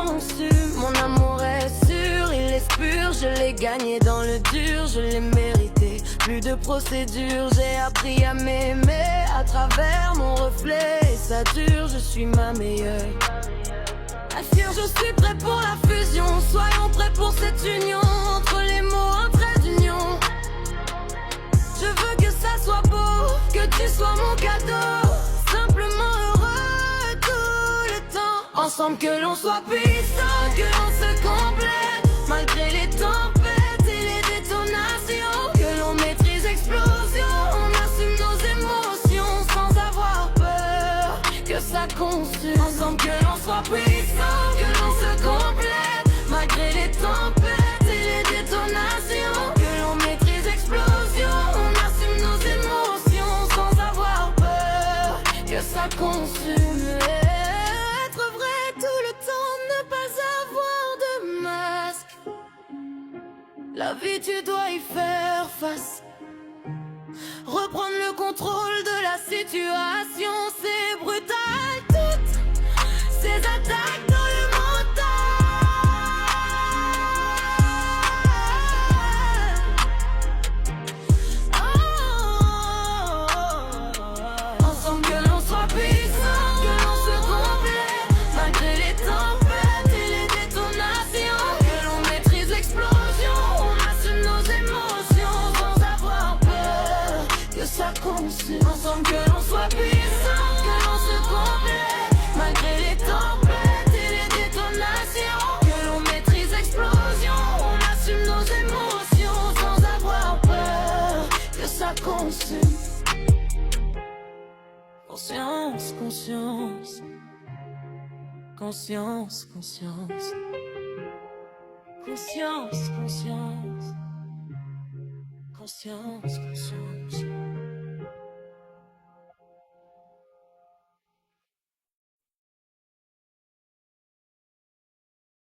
consume. Mon amour est sûr, il est pur. Je l'ai gagné dans le dur, je l'ai mérité. Plus de procédure, j'ai appris à m'aimer à travers mon reflet. Et ça dure, je suis ma meilleure. Assure, je suis prêt pour la fusion. Soyons prêts pour cette union. Entre les mots, un trait d'union. Je veux que ça soit beau, que tu sois mon cadeau. Simplement heureux tout le temps. Ensemble que l'on soit puissant, que l'on se complète. Malgré les tempêtes et les détonations. Que l'on maîtrise l'explosion. On assume nos émotions sans avoir peur que ça consume. Ensemble que l'on soit puissant, que l'on se complète. Malgré les tempêtes et les détonations. Que l'on maîtrise l'explosion. On assume nos émotions sans avoir peur que ça consume. Être vrai tout le temps, ne pas avoir de masque. La vie tu dois y faire face. Reprendre le contrôle de la situation. C'est brutal toutes ces attaques dans le mental. Ensemble que l'on soit puissant, que l'on se complète. Malgré les tempêtes et les détonations. Que l'on maîtrise l'explosion. On assume nos émotions sans avoir peur que ça consume. Ensemble que l'on soit puissant, que l'on se complète. Malgré les tempêtes et les détonations. Que l'on maîtrise l'explosion. On assume nos émotions sans avoir peur que ça consume. Conscience, conscience. Conscience, conscience. Conscience, conscience. Conscience, conscience.